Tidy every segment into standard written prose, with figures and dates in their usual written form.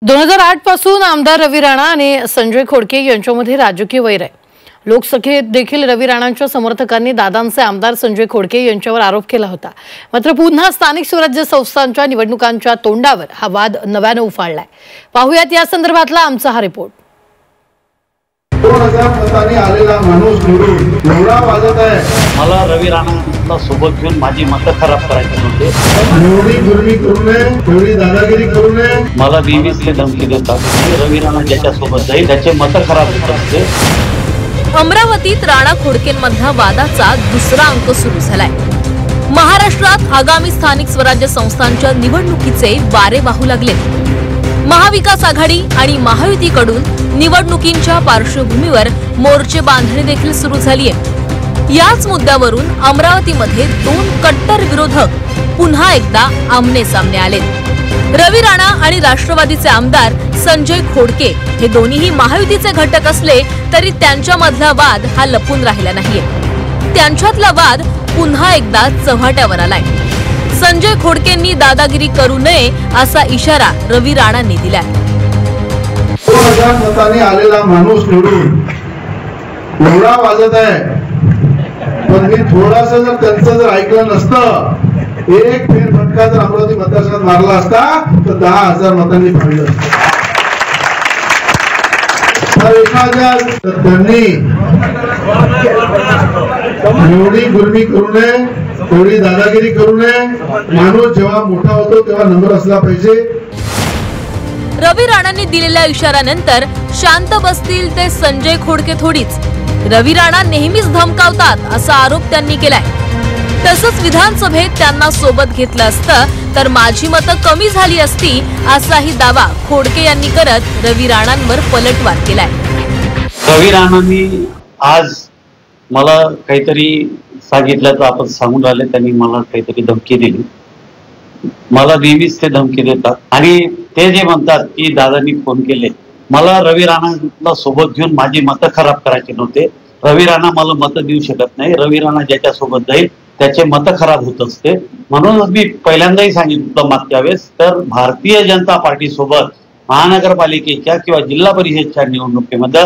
2008 पासून आमदार रवी राणा आणि संजय खोडके यांच्यामध्ये राजकीय वैर आहे। लोकसभेत देखील रवी राणांच्या समर्थकांनी दादांचे आमदार संजय खोडके यांच्यावर आरोप केला होता। मात्र पुन्हा स्थानिक स्वराज्य संस्थांच्या निवडणुकांच्या तोंडावर हा वाद नव्याने उफाळलाय। पाहूयात या संदर्भातला आमचा हा रिपोर्ट। 2000 मतांनी आलेला माणूस निवडून एवढा वाजत आहे, मला रवी राणांना सोबत घेऊन माझी मतं खराब करायची नव्हते। एवढी गुरमी करू नये, एवढी दादागिरी करू नये। मला बीबीसीला धमकी देतात। रवी राणा ज्याच्या सोबत जाईल त्याचे मतं खराब होत असते। अमरावतीत राणा खोडकेंमधला वादाचा दुसरा अंक सुरू झालाय। महाराष्ट्रात आगामी स्थानिक स्वराज्य संस्थांच्या निवडणुकीचे वारे वाहू लागले। महाविकास आघाडी आणि महायुतीकडून निवडणुकींच्या पार्श्वभूमीवर मोर्चे बांधणी देखील सुरू झाली आहे। याच मुद्द्यावरून अमरावतीमध्ये दोन कट्टर विरोधक पुन्हा एकदा आमने सामने आले। रवी राणा आणि राष्ट्रवादीचे आमदार संजय खोडके हे दोन्हीही महायुतीचे घटक असले तरी त्यांच्यामधला वाद हा लपून राहिला नाहीये। त्यांच्यातला वाद पुन्हा एकदा चव्हाट्यावर आलाय। संजय खोडकेंनी दादागिरी करू नये असा इशारा रवी राणांनी दिलाय। 2000 मतांनी आलेला माणूस निवडून एवढा वाजत आहे, पण मी थोडासा जर त्यांचं जर ऐकलं नसतं, एक फेरफटका जर अमरावती मतदारसंघात मारला असता तर 10,000 मतांनी पाहिलं असतं। त्यांनी एवढी गुरमी करू नये, एवढी दादागिरी करू नये। माणूस जेव्हा मोठा होतो तेव्हा नंबर असला पाहिजे। रवी राणांनी दिलेल्या इशाऱ्यानंतर शांत बसतील ते संजय खोडके थोडीच। रवी राणा नेहमीच धमकावतात असा आरोप त्यांनी केलाय। तसंच विधानसभेत त्यांना सोबत घेतलं असतं तर माझी मतं कमी झाली असती असाही दावा खोडके यांनी करत रवी राणांवर पलटवार केलाय। रवी राणांनी आज मला काहीतरी सांगितल्याचं आपण सांगून राहिले। त्यांनी मला काहीतरी धमकी दिली। मला नेहमीच ते धमकी देतात आणि ते जे म्हणतात की दादांनी फोन केले, मला रवी राणांना सोबत घेऊन माझी मतं खराब करायची नव्हते। रवी राणा मला मतं देऊ शकत नाही। रवी राणा ज्याच्या सोबत जाईल त्याचे मतं खराब होत असते। म्हणूनच मी पहिल्यांदाही सांगितलं मागच्या वेळेस, तर भारतीय जनता पार्टी सोबत महानगरपालिकेच्या किंवा जिल्हा परिषदच्या निवडणुकीमध्ये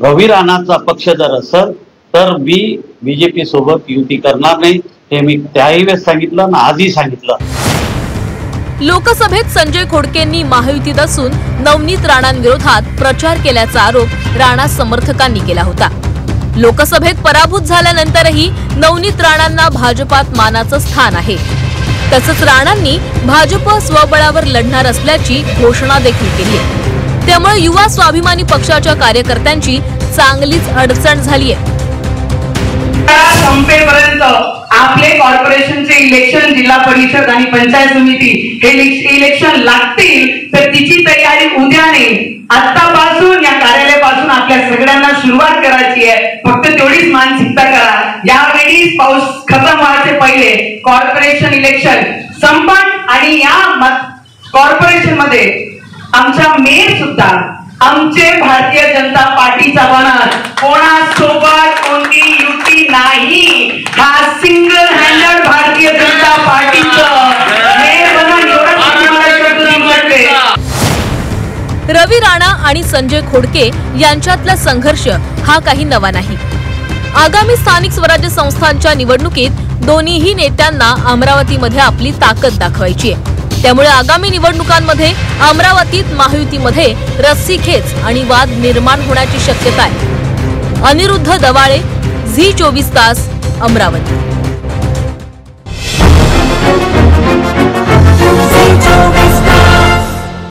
रवी राणाचा पक्ष जर असेल तर मी बीजेपी सोबत युती करणार नाही। हे मी त्याही वेळेस सांगितलं आणि आजही सांगितलं। लोकसभेत संजय खोडकेंनी महायुतीत असून नवनीत राणांविरोधात प्रचार केल्याचा आरोप राणा समर्थकांनी केला होता। लोकसभेत पराभूत झाल्यानंतरही नवनीत राणांना भाजपात मानाचं स्थान आहे। तसंच राणांनी भाजप स्वबळावर लढणार असल्याची घोषणा देखील केली आहे। त्यामुळे युवा स्वाभिमानी पक्षाच्या कार्यकर्त्यांची चांगलीच अडचण झाली आहे। संपेपर्यंत आपले कॉर्पोरेशनचे इलेक्शन, जिल्हा परिषद आणि पंचायत समिती हे इलेक्शन लागतील तर तिची तयारी उद्याने आतापासून या कार्यालयापासून आपल्या सगळ्यांना सुरुवात करायची आहे। फक्त तेवढीच मानसिकता करा। यावेळी पाऊस खतम व्हायचे पहिले कॉर्पोरेशन इलेक्शन संपण आणि या कॉर्पोरेशन मध्ये आमच्या मेयर सुद्धा आमचे भारतीय जनता पार्टीचा बनत, कोणासोबत कोणती युती नाही। हा सिंगल हँडेड भारतीय जनता पार्टीचं मेयर बनत रवी राणा आणि संजय खोडके यांच्यातला संघर्ष हा काही नवा नाही। आगामी स्थानिक स्वराज्य संस्थांच्या निवडणुकीत दोन्हीही नेत्यांना अमरावतीमध्ये आपली ताकद दाखवायची आहे। त्यामुळे आगामी निवडणुकांमध्ये अमरावतीत महायुतीमध्ये रस्सीखेच आणि वाद निर्माण होण्याची शक्यता आहे। अनिरुद्ध दवाळे, झी 24 तास, अमरावती।